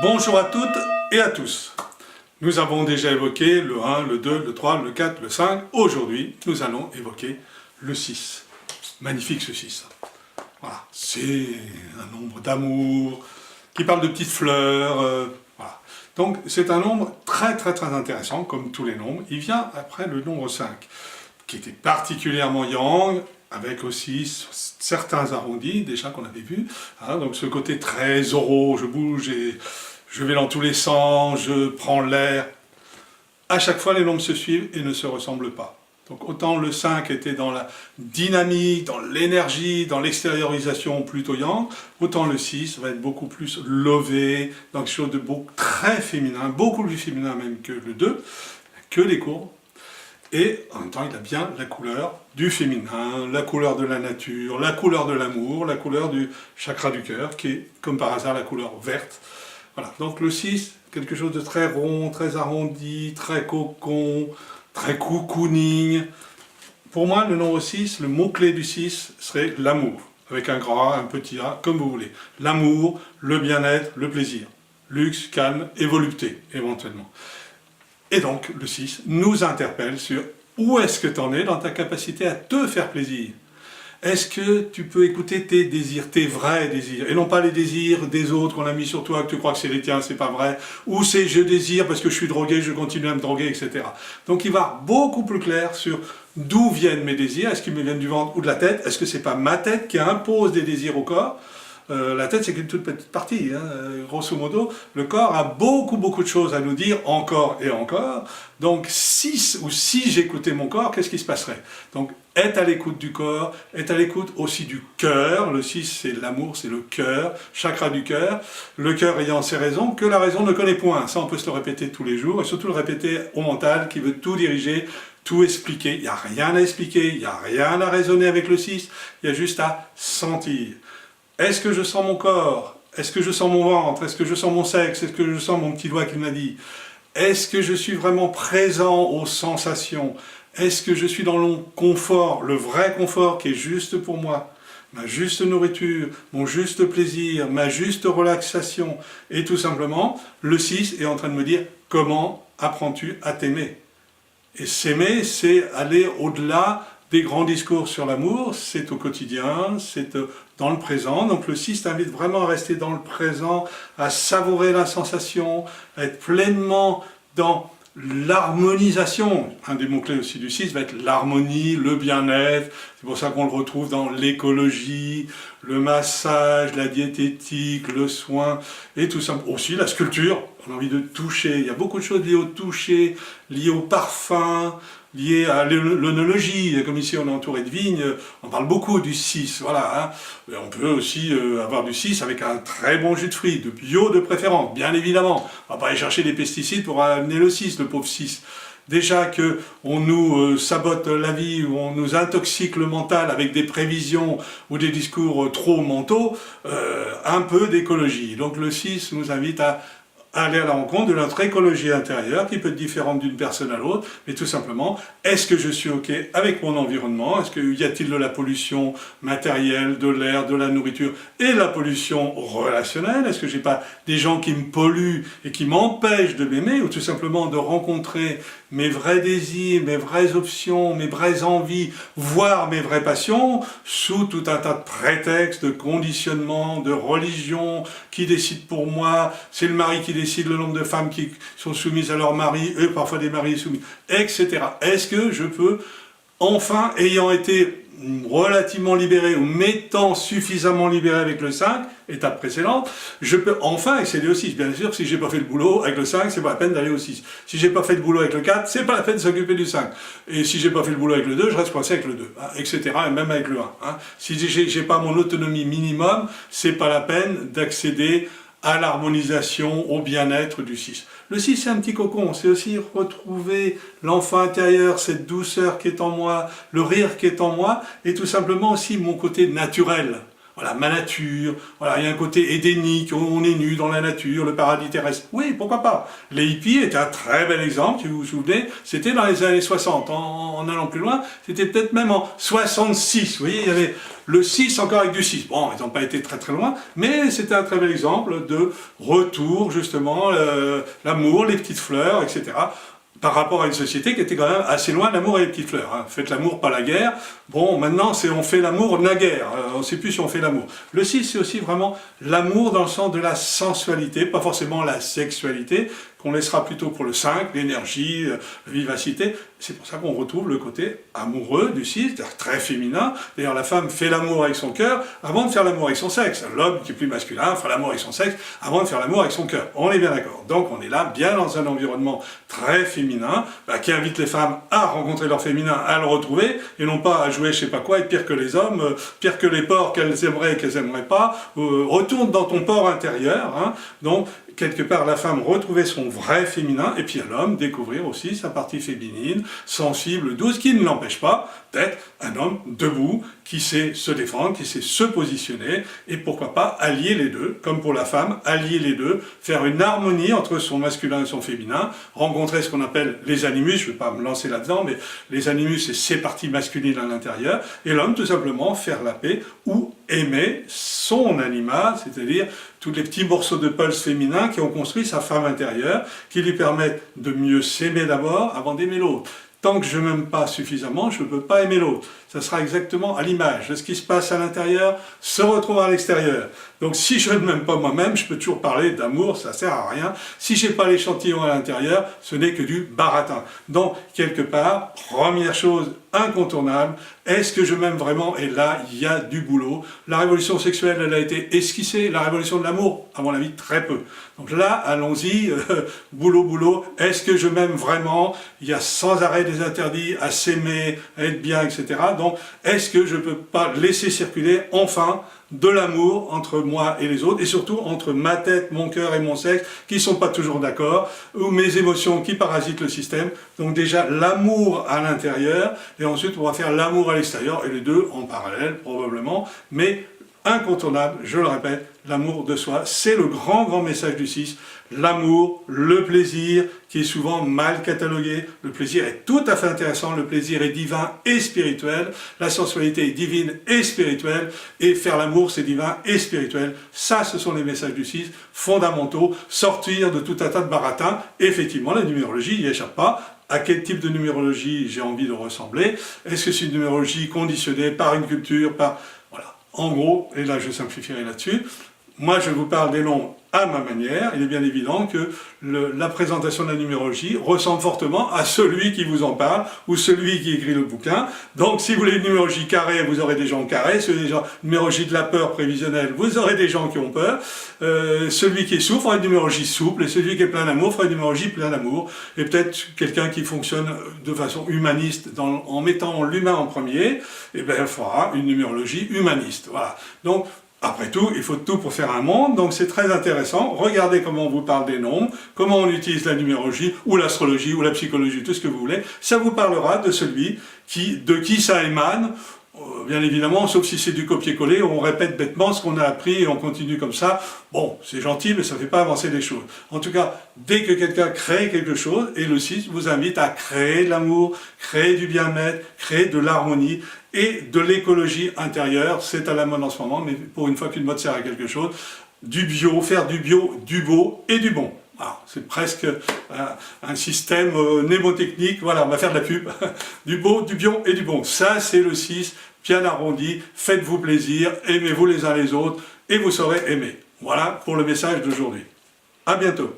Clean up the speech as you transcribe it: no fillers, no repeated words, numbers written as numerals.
Bonjour à toutes et à tous. Nous avons déjà évoqué le 1, le 2, le 3, le 4, le 5. Aujourd'hui, nous allons évoquer le 6. Magnifique ce 6. Voilà, c'est un nombre d'amour, qui parle de petites fleurs. Voilà. Donc c'est un nombre très intéressant, comme tous les nombres. Il vient après le nombre 5, qui était particulièrement yang, avec aussi certains arrondis, déjà qu'on avait vu. Hein, donc ce côté très zoro, je bouge et je vais dans tous les sens, je prends l'air. À chaque fois, les nombres se suivent et ne se ressemblent pas. Donc autant le 5 était dans la dynamique, dans l'énergie, dans l'extériorisation plutôt yang, autant le 6 va être beaucoup plus lové, dans quelque chose de très féminin, beaucoup plus féminin même que le 2, que les courbes. Et en même temps, il a bien la couleur du féminin, la couleur de la nature, la couleur de l'amour, la couleur du chakra du cœur, qui est, comme par hasard, la couleur verte. Voilà, donc le 6, quelque chose de très rond, très arrondi, très cocon, très cocooning. Pour moi, le nombre 6, le mot-clé du 6 serait l'amour, avec un grand A, un petit a, comme vous voulez. L'amour, le bien-être, le plaisir. Luxe, calme et volupté, éventuellement. Et donc, le 6 nous interpelle sur où est-ce que tu en es dans ta capacité à te faire plaisir. Est-ce que tu peux écouter tes désirs, tes vrais désirs, et non pas les désirs des autres qu'on a mis sur toi, que tu crois que c'est les tiens, c'est pas vrai, ou c'est je désire parce que je suis drogué, je continue à me droguer, etc. Donc il va être beaucoup plus clair sur d'où viennent mes désirs, est-ce qu'ils me viennent du ventre ou de la tête, est-ce que c'est pas ma tête qui impose des désirs au corps. La tête, c'est qu'une toute petite partie, hein. Grosso modo, le corps a beaucoup de choses à nous dire, encore et encore. Donc, si j'écoutais mon corps, qu'est-ce qui se passerait? Donc, être à l'écoute du corps, être à l'écoute aussi du cœur. Le 6, c'est l'amour, c'est le cœur, chakra du cœur. Le cœur ayant ses raisons, que la raison ne connaît point. Ça, on peut se le répéter tous les jours, et surtout le répéter au mental, qui veut tout diriger, tout expliquer. Il n'y a rien à expliquer, il n'y a rien à raisonner avec le 6, il y a juste à sentir. Est-ce que je sens mon corps? Est-ce que je sens mon ventre? Est-ce que je sens mon sexe? Est-ce que je sens mon petit doigt qui m'a dit? Est-ce que je suis vraiment présent aux sensations? Est-ce que je suis dans le confort, le vrai confort qui est juste pour moi? Ma juste nourriture, mon juste plaisir, ma juste relaxation. Et tout simplement, le 6 est en train de me dire comment apprends-tu à t'aimer? Et s'aimer, c'est aller au-delà des grands discours sur l'amour, c'est au quotidien, c'est dans le présent. Donc le 6 t'invite vraiment à rester dans le présent, à savourer la sensation, à être pleinement dans l'harmonisation. Un des mots-clés aussi du 6 va être l'harmonie, le bien-être. C'est pour ça qu'on le retrouve dans l'écologie, le massage, la diététique, le soin, et tout ça. Aussi la sculpture, on a envie de toucher. Il y a beaucoup de choses liées au toucher, liées au parfum, lié à l'œnologie, comme ici on est entouré de vignes, on parle beaucoup du 6, voilà. Hein. On peut aussi avoir du 6 avec un très bon jus de fruits, de bio de préférence, bien évidemment. On va pas aller chercher des pesticides pour amener le 6, le pauvre 6. Déjà qu'on nous sabote la vie, ou on nous intoxique le mental avec des prévisions ou des discours trop mentaux, un peu d'écologie. Donc le 6 nous invite à aller à la rencontre de notre écologie intérieure, qui peut être différente d'une personne à l'autre, mais tout simplement, est-ce que je suis OK avec mon environnement? Est-ce qu'il y a-t-il de la pollution matérielle, de l'air, de la nourriture, et de la pollution relationnelle? Est-ce que j'ai pas des gens qui me polluent et qui m'empêchent de m'aimer, ou tout simplement de rencontrer mes vrais désirs, mes vraies options, mes vraies envies, voire mes vraies passions, sous tout un tas de prétextes, de conditionnements, de religion, qui décide pour moi, c'est le mari qui décide le nombre de femmes qui sont soumises à leur mari, eux parfois des maris soumis, etc. Est-ce que je peux, enfin, ayant été relativement libéré, ou m'étant suffisamment libéré avec le 5, étape précédente, je peux enfin accéder au 6. Bien sûr, si j'ai pas fait le boulot avec le 5, c'est pas la peine d'aller au 6. Si j'ai pas fait le boulot avec le 4, c'est pas la peine de s'occuper du 5. Et si j'ai pas fait le boulot avec le 2, je reste coincé avec le 2, hein, etc. Et même avec le 1. Hein. Si j'ai pas mon autonomie minimum, c'est pas la peine d'accéder à l'harmonisation, au bien-être du 6. Le 6, c'est un petit cocon, c'est aussi retrouver l'enfant intérieur, cette douceur qui est en moi, le rire qui est en moi, et tout simplement aussi mon côté naturel. Voilà, ma nature, voilà, il y a un côté édénique, on est nu dans la nature, le paradis terrestre. Oui, pourquoi pas. Les hippies étaient un très bel exemple, si vous vous souvenez, c'était dans les années 60. En allant plus loin, c'était peut-être même en 66. Vous voyez, il y avait le 6 encore avec du 6. Bon, ils n'ont pas été très très loin, mais c'était un très bel exemple de retour, justement, l'amour, les petites fleurs, etc., par rapport à une société qui était quand même assez loin de l'amour et les petites fleurs. Hein. Faites l'amour, pas la guerre. Bon, maintenant, on fait l'amour, la guerre. On ne sait plus si on fait l'amour. Le 6, c'est aussi vraiment l'amour dans le sens de la sensualité, pas forcément la sexualité, qu'on laissera plutôt pour le 5, l'énergie, la vivacité. C'est pour ça qu'on retrouve le côté amoureux du 6, c'est-à-dire très féminin. D'ailleurs, la femme fait l'amour avec son cœur avant de faire l'amour avec son sexe. L'homme, qui est plus masculin, fera l'amour avec son sexe avant de faire l'amour avec son cœur. On est bien d'accord. Donc, on est là, bien dans un environnement très féminin, qui invite les femmes à rencontrer leur féminin, à le retrouver, et non pas à jouer je sais pas quoi, et pire que les hommes, pire que les porcs qu'elles aimeraient et qu'elles n'aimeraient pas. Retourne dans ton porc intérieur. Hein. Donc, quelque part, la femme retrouver son vrai féminin, et puis à l'homme découvrir aussi sa partie féminine, sensible, douce, qui ne l'empêche pas d'être un homme debout, qui sait se défendre, qui sait se positionner, et pourquoi pas allier les deux, comme pour la femme, allier les deux, faire une harmonie entre son masculin et son féminin, rencontrer ce qu'on appelle les animus, je ne vais pas me lancer là-dedans, mais les animus, c'est ces parties masculines à l'intérieur, et l'homme, tout simplement, faire la paix, ou aimer son anima, c'est-à-dire tous les petits morceaux de pulse féminin qui ont construit sa femme intérieure, qui lui permettent de mieux s'aimer d'abord avant d'aimer l'autre. Tant que je ne m'aime pas suffisamment, je ne peux pas aimer l'autre. Ça sera exactement à l'image de ce qui se passe à l'intérieur, se retrouve à l'extérieur. Donc si je ne m'aime pas moi-même, je peux toujours parler d'amour, ça ne sert à rien. Si je n'ai pas l'échantillon à l'intérieur, ce n'est que du baratin. Donc, quelque part, première chose incontournable, est-ce que je m'aime vraiment? Et là, il y a du boulot. La révolution sexuelle, elle a été esquissée. La révolution de l'amour, à mon avis, très peu. Donc là, allons-y, boulot, boulot. Est-ce que je m'aime vraiment? Il y a sans arrêt des interdits à s'aimer, à être bien, etc. Donc, est-ce que je ne peux pas laisser circuler, enfin, de l'amour entre moi et les autres, et surtout entre ma tête, mon cœur et mon sexe, qui ne sont pas toujours d'accord, ou mes émotions qui parasitent le système. Donc déjà, l'amour à l'intérieur, et ensuite on va faire l'amour à l'extérieur, et les deux en parallèle, probablement, mais incontournable, je le répète, l'amour de soi, c'est le grand message du 6. L'amour, le plaisir, qui est souvent mal catalogué. Le plaisir est tout à fait intéressant, le plaisir est divin et spirituel, la sensualité est divine et spirituelle, et faire l'amour, c'est divin et spirituel. Ça, ce sont les messages du 6, fondamentaux, sortir de tout un tas de baratins. Effectivement, la numérologie n'y échappe pas. À quel type de numérologie j'ai envie de ressembler? Est-ce que c'est une numérologie conditionnée par une culture, par... Voilà. En gros, et là je simplifierai là-dessus, moi je vous parle des noms à ma manière. Il est bien évident que la présentation de la numérologie ressemble fortement à celui qui vous en parle, ou celui qui écrit le bouquin. Donc si vous voulez une numérologie carrée, vous aurez des gens carrés. Si vous voulez une numérologie de la peur prévisionnelle, vous aurez des gens qui ont peur. Celui qui est souple fera une numérologie souple, et celui qui est plein d'amour fera une numérologie plein d'amour. Et peut-être quelqu'un qui fonctionne de façon humaniste, en mettant l'humain en premier, et bien fera une numérologie humaniste. Voilà. Donc, après tout, il faut tout pour faire un monde, donc c'est très intéressant. Regardez comment on vous parle des nombres, comment on utilise la numérologie, ou l'astrologie, ou la psychologie, tout ce que vous voulez. Ça vous parlera de celui de qui ça émane, bien évidemment, sauf si c'est du copier-coller, on répète bêtement ce qu'on a appris et on continue comme ça. Bon, c'est gentil, mais ça ne fait pas avancer les choses. En tout cas, dès que quelqu'un crée quelque chose, et le 6 vous invite à créer de l'amour, créer du bien-être, créer de l'harmonie, et de l'écologie intérieure, c'est à la mode en ce moment, mais pour une fois qu'une mode sert à quelque chose, du bio, faire du bio, du beau et du bon. C'est presque un système mnémotechnique, voilà, on va faire de la pub, du beau, du bio et du bon. Ça, c'est le 6, bien arrondi, faites-vous plaisir, aimez-vous les uns les autres, et vous saurez aimer. Voilà pour le message d'aujourd'hui. À bientôt.